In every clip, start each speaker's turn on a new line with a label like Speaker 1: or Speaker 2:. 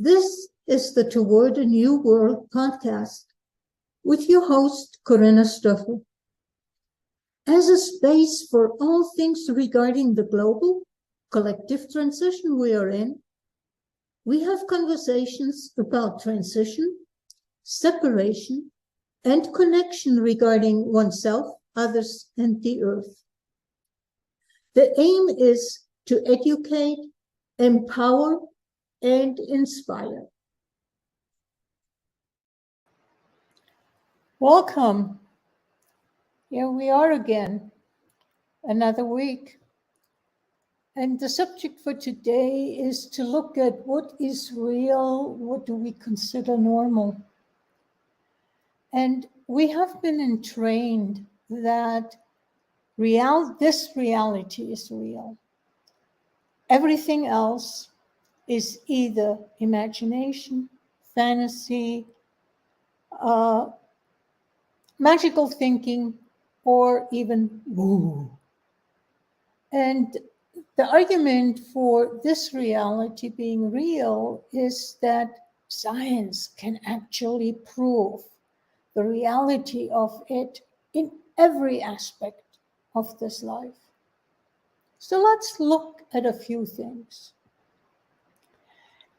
Speaker 1: This is the Toward a New World podcast with your host, Corinna Stoffel. As a space for all things regarding the global, collective transition we are in, we have conversations about transition, separation, and connection regarding oneself, others, and the earth. The aim is to educate, empower, and inspire. Welcome. Here we are again, another week. And the subject for today is to look at what is real, what do we consider normal. And we have been entrained that this reality is real. Everything else is either imagination, fantasy, magical thinking, or even woo. And the argument for this reality being real is that science can actually prove the reality of it in every aspect of this life. So let's look at a few things.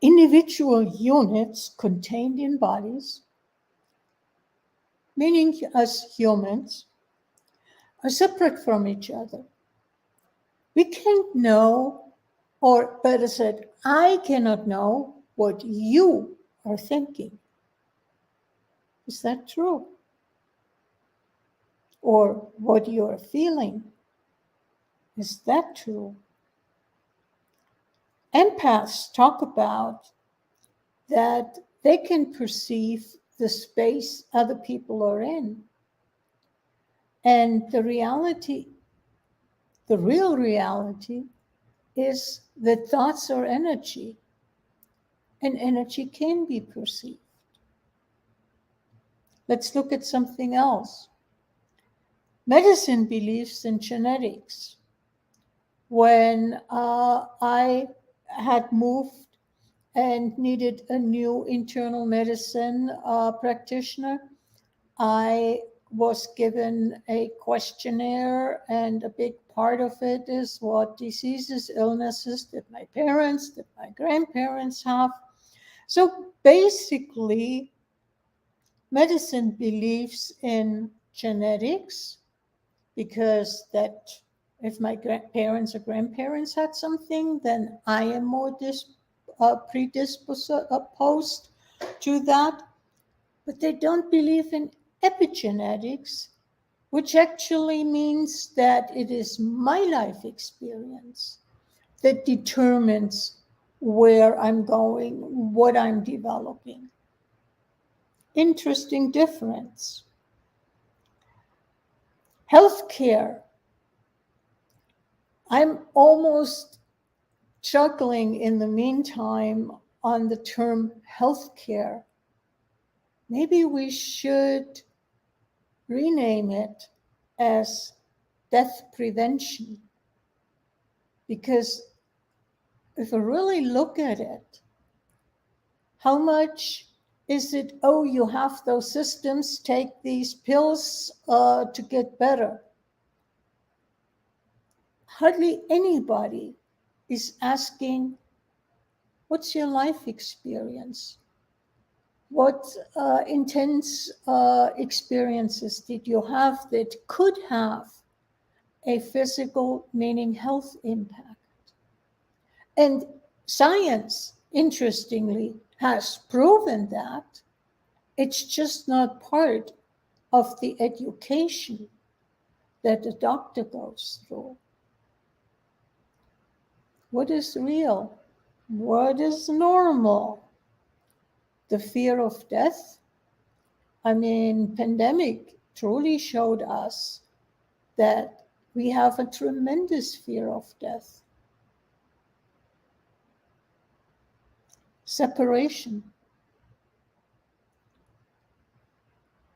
Speaker 1: Individual units contained in bodies, meaning us humans, are separate from each other. We can't know, or better said, I cannot know what you are thinking. Is that true? Or what you are feeling. Is that true? Empaths talk about that they can perceive the space other people are in. And the real reality is that thoughts are energy, and energy can be perceived. Let's look at something else. Medicine believes in genetics. When I had moved and needed a new internal medicine practitioner, I was given a questionnaire, and a big part of it is what diseases, illnesses did my parents, did my grandparents have. So basically, medicine believes in genetics, because that if my parents or grandparents had something, then I am more predisposed to that. But they don't believe in epigenetics, which actually means that it is my life experience that determines where I'm going, what I'm developing. Interesting difference. Healthcare. I'm almost chuckling in the meantime on the term healthcare. Maybe we should rename it as death prevention. Because if I really look at it, how much is it, oh, you have those systems, take these pills to get better? Hardly anybody is asking, what's your life experience? What intense experiences did you have that could have a physical, meaning health impact? And science, interestingly, has proven that. It's just not part of the education that the doctor goes through. What is real? What is normal? The fear of death? I mean, pandemic truly showed us that we have a tremendous fear of death. Separation.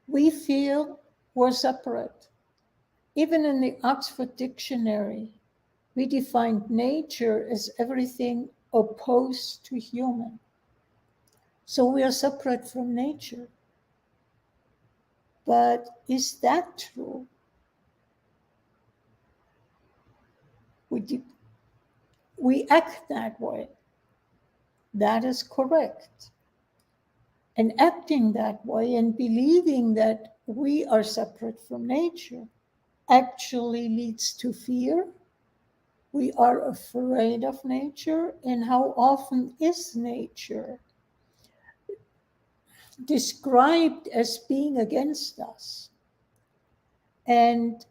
Speaker 1: We feel we're separate. Even in the Oxford Dictionary, we define nature as everything opposed to human. So we are separate from nature. But is that true? We act that way. That is correct. And acting that way and believing that we are separate from nature actually leads to fear. We are afraid of nature. And how often is nature described as being against us? And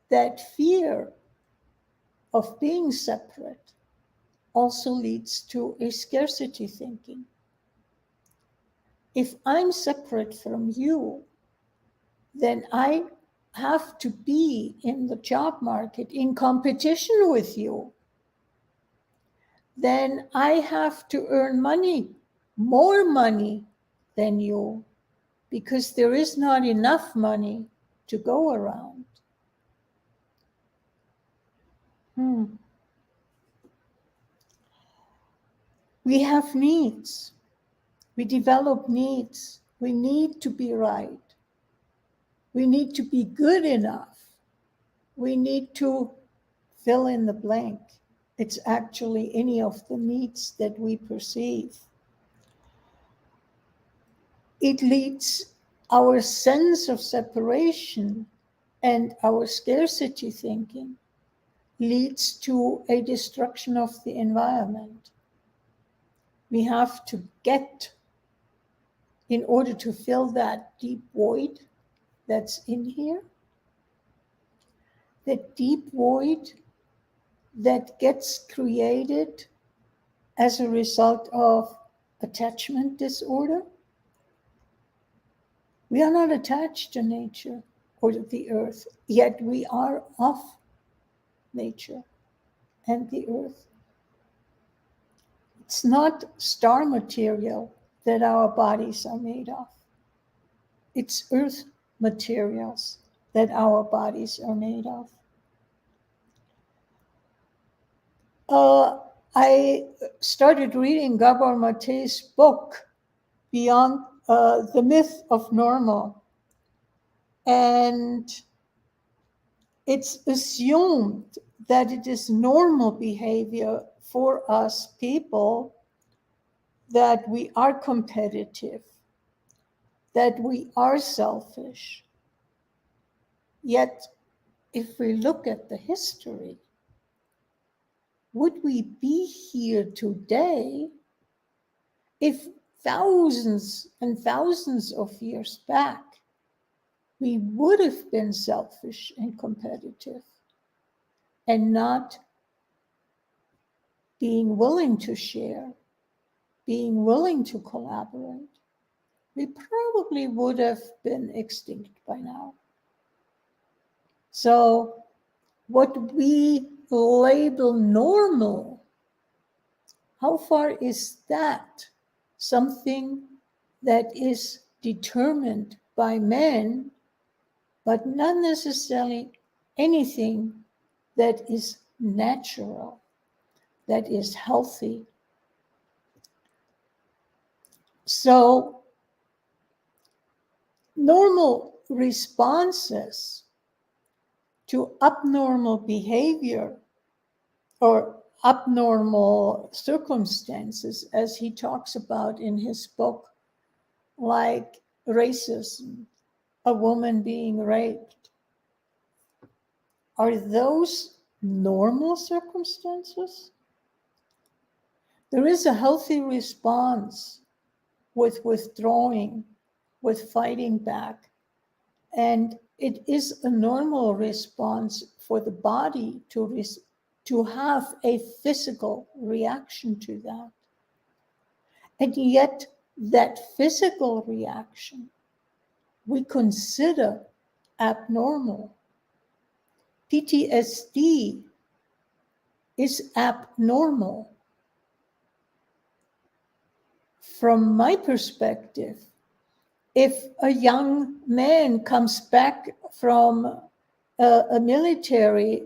Speaker 1: that fear of being separate also leads to a scarcity thinking. If I'm separate from you, then I have to be in the job market in competition with you. Then I have to earn money, more money than you, because there is not enough money to go around. We have needs. We develop needs. We need to be right. We need to be good enough. We need to fill in the blank. It's actually any of the needs that we perceive. It leads our sense of separation and our scarcity thinking leads to a destruction of the environment. We have to get, in order to fill that deep void that's in here, that deep void that gets created as a result of attachment disorder. We are not attached to nature or to the earth, yet we are of nature and the earth. It's not star material that our bodies are made of. It's earth materials that our bodies are made of. I started reading Gabor Mate's book, Beyond the Myth of Normal. And it's assumed that it is normal behavior for us people that we are competitive, that we are selfish. Yet, if we look at the history, would we be here today if thousands and thousands of years back we would have been selfish and competitive and not being willing to share, being willing to collaborate? We probably would have been extinct by now. So what we label normal, how far is that something that is determined by men, but not necessarily anything that is natural, that is healthy? So normal responses to abnormal behavior or abnormal circumstances, as he talks about in his book, like racism, a woman being raped, are those normal circumstances? There is a healthy response with withdrawing, with fighting back. And it is a normal response for the body to have a physical reaction to that. And yet, that physical reaction we consider abnormal. PTSD is abnormal. From my perspective, if a young man comes back from a military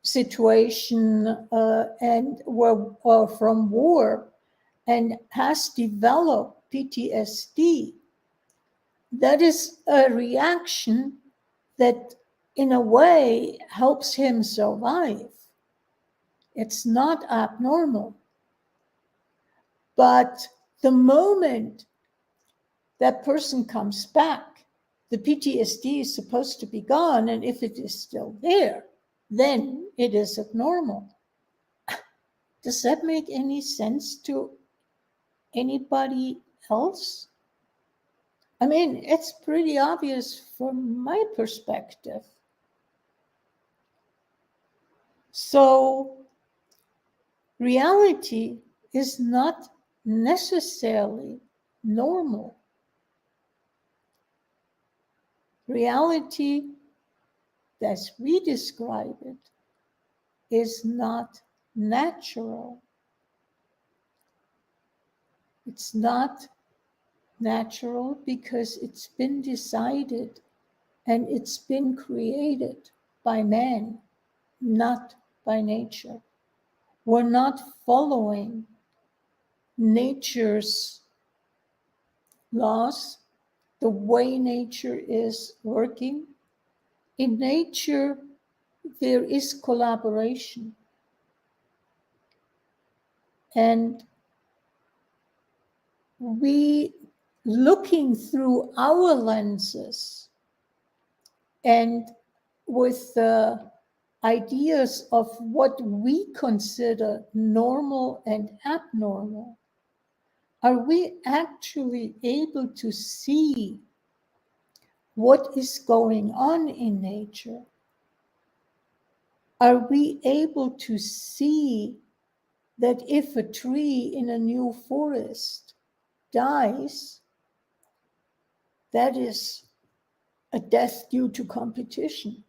Speaker 1: situation or from war, and has developed PTSD, that is a reaction that in a way helps him survive. It's not abnormal. But the moment that person comes back, the PTSD is supposed to be gone. And if it is still there, then it is abnormal. Does that make any sense to anybody else? I mean, it's pretty obvious from my perspective. So, reality is not necessarily normal. Reality, as we describe it, is not natural. It's not natural because it's been decided and it's been created by man, not by nature. We're not following nature's laws, the way nature is working. In nature, there is collaboration. And we, looking through our lenses and with the ideas of what we consider normal and abnormal, are we actually able to see what is going on in nature? Are we able to see that if a tree in a new forest dies, that is a death due to competition?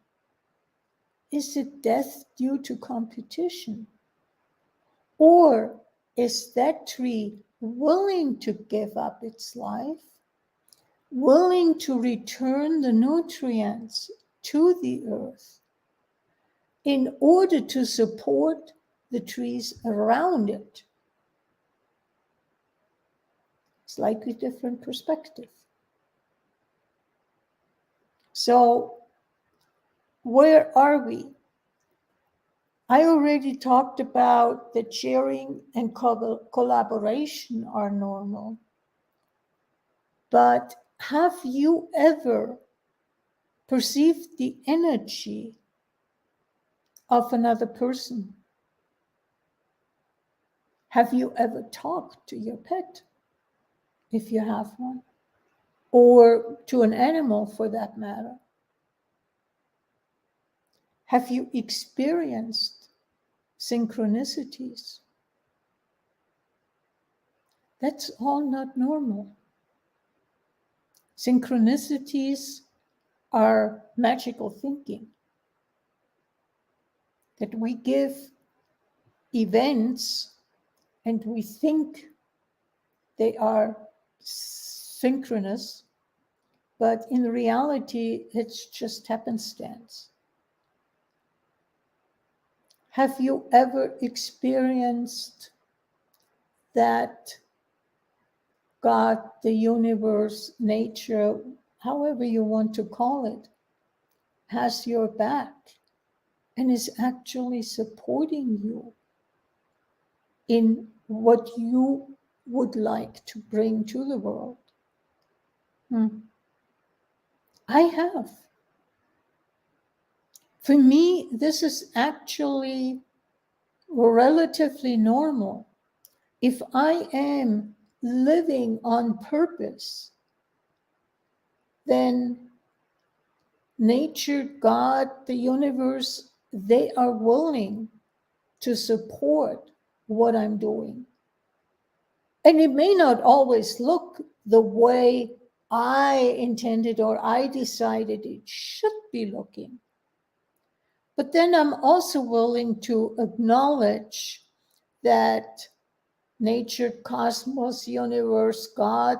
Speaker 1: Is it death due to competition? Or is that tree willing to give up its life, willing to return the nutrients to the earth in order to support the trees around it? Slightly different perspective. So, where are we? I already talked about that sharing and collaboration are normal. But have you ever perceived the energy of another person? Have you ever talked to your pet, if you have one, or to an animal for that matter? Have you experienced synchronicities? That's all not normal. Synchronicities are magical thinking, that we give events and we think they are synchronous, but in reality, it's just happenstance. Have you ever experienced that God, the universe, nature, however you want to call it, has your back and is actually supporting you in what you would like to bring to the world? I have. For me, this is actually relatively normal. If I am living on purpose, then nature, God, the universe, they are willing to support what I'm doing. And it may not always look the way I intended or I decided it should be looking. But then I'm also willing to acknowledge that nature, cosmos, universe, God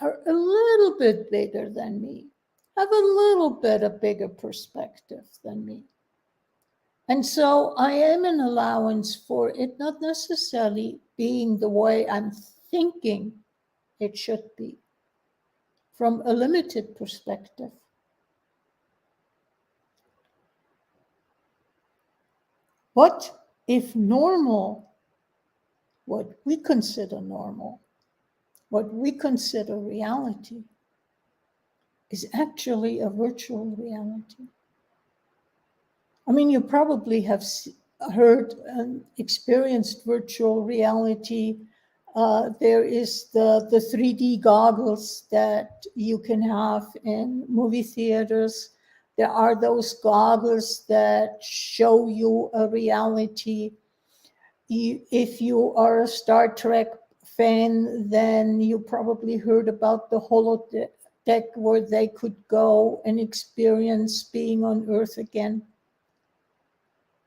Speaker 1: are a little bit bigger than me, have a little bit a bigger perspective than me. And so I am an allowance for it not necessarily being the way I'm thinking it should be from a limited perspective. What if normal, what we consider normal, what we consider reality, is actually a virtual reality? I mean, you probably have heard and experienced virtual reality. There is the 3D goggles that you can have in movie theaters. There are those goggles that show you a reality. If you are a Star Trek fan, then you probably heard about the holodeck where they could go and experience being on Earth again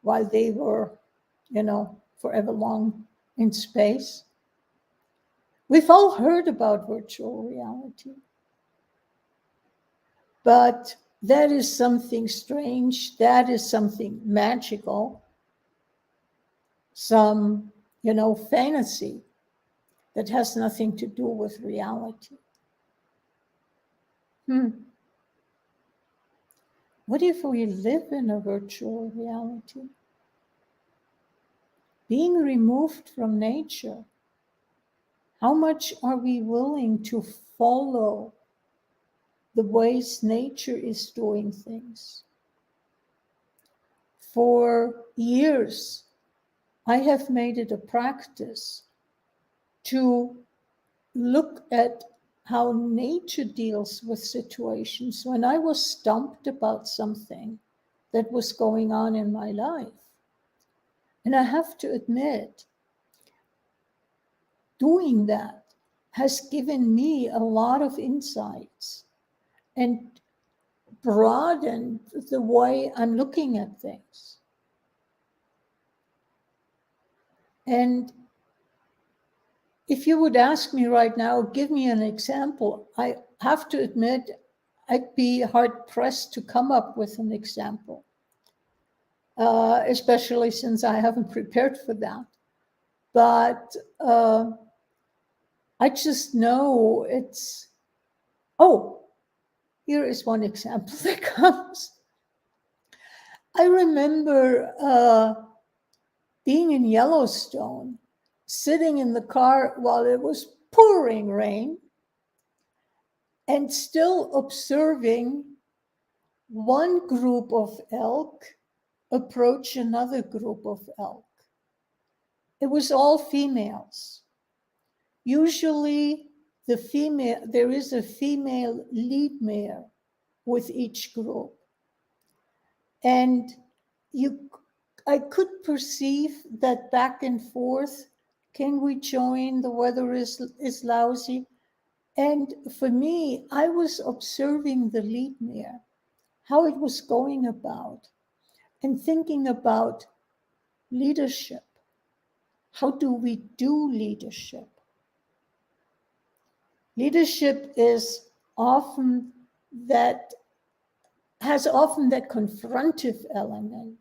Speaker 1: while they were, forever long in space. We've all heard about virtual reality, but that is something strange. That is something magical, some, fantasy that has nothing to do with reality. What if we live in a virtual reality? Being removed from nature, how much are we willing to follow the ways nature is doing things? For years, I have made it a practice to look at how nature deals with situations. When I was stumped about something that was going on in my life, and I have to admit, doing that has given me a lot of insights and broadened the way I'm looking at things. And if you would ask me right now, give me an example, I have to admit, I'd be hard pressed to come up with an example, especially since I haven't prepared for that. But I just know here is one example that comes. I remember being in Yellowstone, sitting in the car while it was pouring rain, and still observing one group of elk approach another group of elk. It was all females. Usually there is a female lead mare with each group. And I could perceive that back and forth. Can we join? The weather is lousy. And for me, I was observing the lead mare, how it was going about, and thinking about leadership. How do we do leadership? Leadership has often that confrontive element.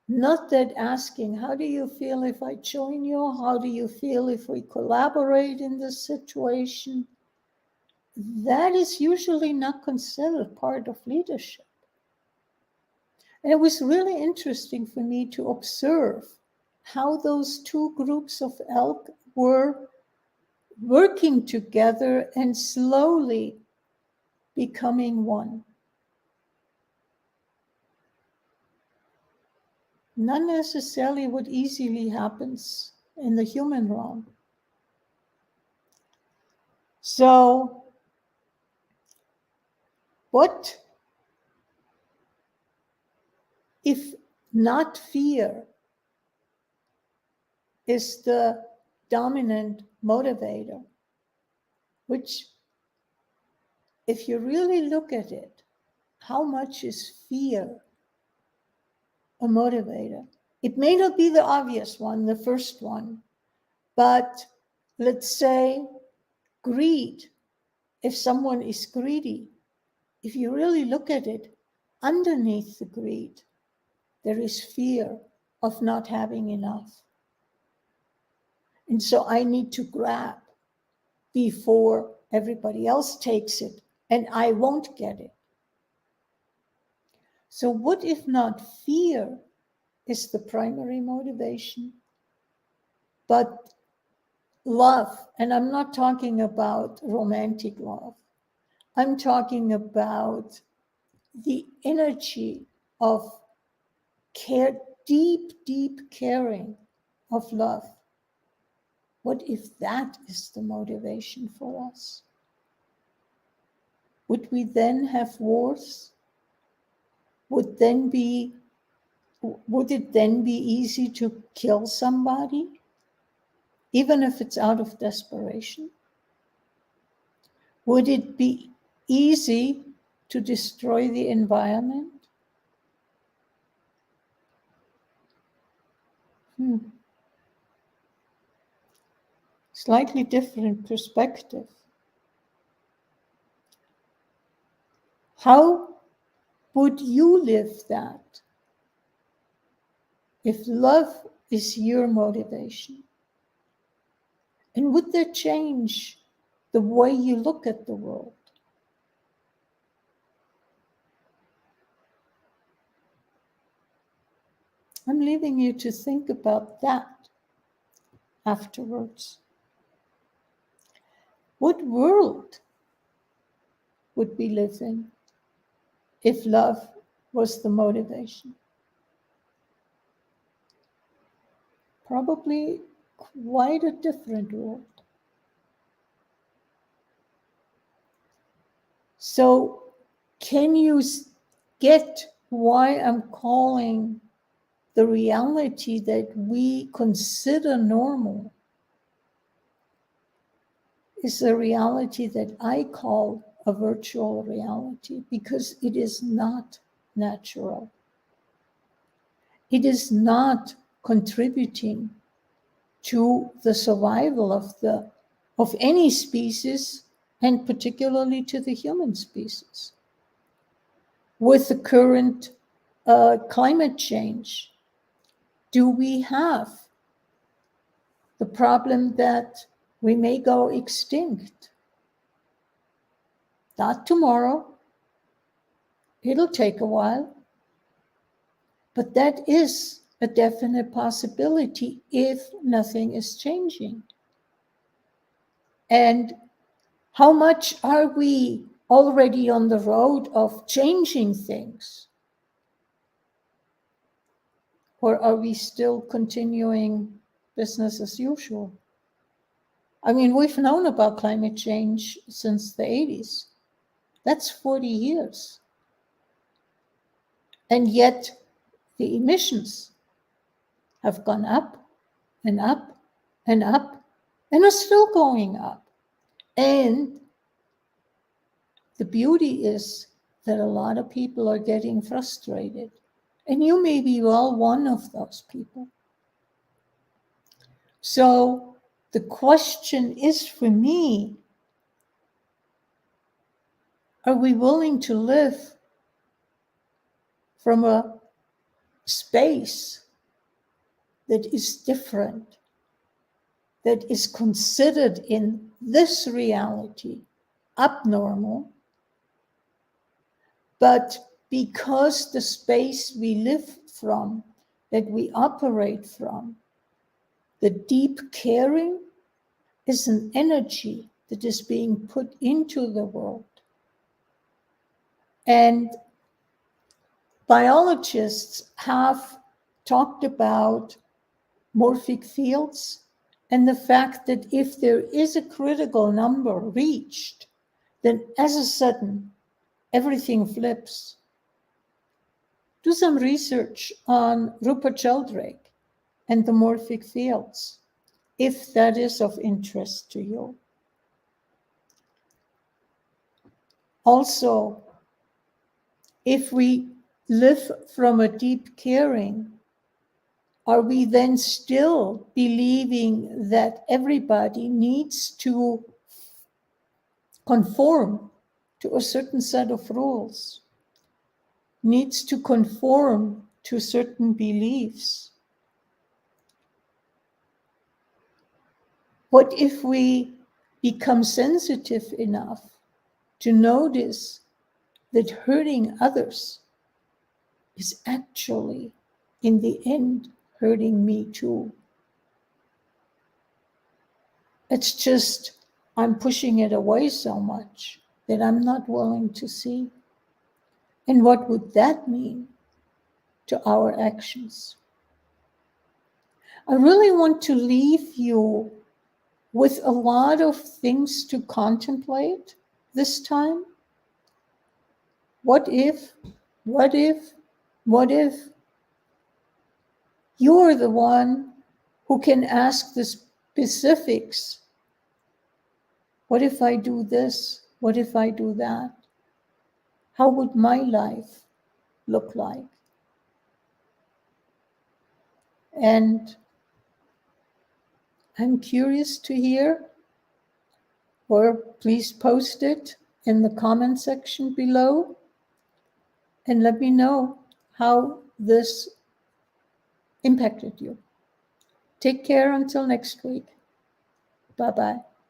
Speaker 1: Not that asking, how do you feel if I join you? How do you feel if we collaborate in this situation? That is usually not considered part of leadership. And it was really interesting for me to observe how those two groups of elk were working together and slowly becoming one. Not necessarily what easily happens in the human realm. So, what if not fear is the dominant motivator? Which, if you really look at it, how much is fear a motivator? It may not be the obvious one, the first one, but let's say greed. If someone is greedy, if you really look at it, underneath the greed, there is fear of not having enough. And so I need to grab before everybody else takes it, and I won't get it. So what if not fear is the primary motivation, but love? And I'm not talking about romantic love. I'm talking about the energy of care, deep, deep caring of love. What if that is the motivation for us? Would we then have wars? Would it then be easy to kill somebody, even if it's out of desperation? Would it be easy to destroy the environment? Slightly different perspective. How would you live that if love is your motivation? And would that change the way you look at the world? I'm leaving you to think about that afterwards. What world would we live in if love was the motivation? Probably quite a different world. So, can you get why I'm calling the reality that we consider normal is a reality that I call a virtual reality, because it is not natural. It is not contributing to the survival of any species, and particularly to the human species. With the current climate change, do we have the problem that we may go extinct? Not tomorrow. It'll take a while. But that is a definite possibility if nothing is changing. And how much are we already on the road of changing things? Or are we still continuing business as usual? I mean, we've known about climate change since the 80s. That's 40 years. And yet the emissions have gone up and up and up and are still going up. And the beauty is that a lot of people are getting frustrated. And you may be well one of those people. So the question is for me, are we willing to live from a space that is different, that is considered in this reality abnormal, but because the space we live from, that we operate from, the deep caring is an energy that is being put into the world. And biologists have talked about morphic fields and the fact that if there is a critical number reached, then as a sudden, everything flips. Do some research on Rupert Sheldrake and the morphic fields, if that is of interest to you. Also, if we live from a deep caring, are we then still believing that everybody needs to conform to a certain set of rules, needs to conform to certain beliefs? What if we become sensitive enough to notice that hurting others is actually, in the end, hurting me too? It's just I'm pushing it away so much that I'm not willing to see. And what would that mean to our actions? I really want to leave you with a lot of things to contemplate this time. What if, what if, what if you're the one who can ask the specifics? What if I do this? What if I do that? How would my life look like? And I'm curious to hear, or please post it in the comment section below and let me know how this impacted you. Take care until next week. Bye-bye.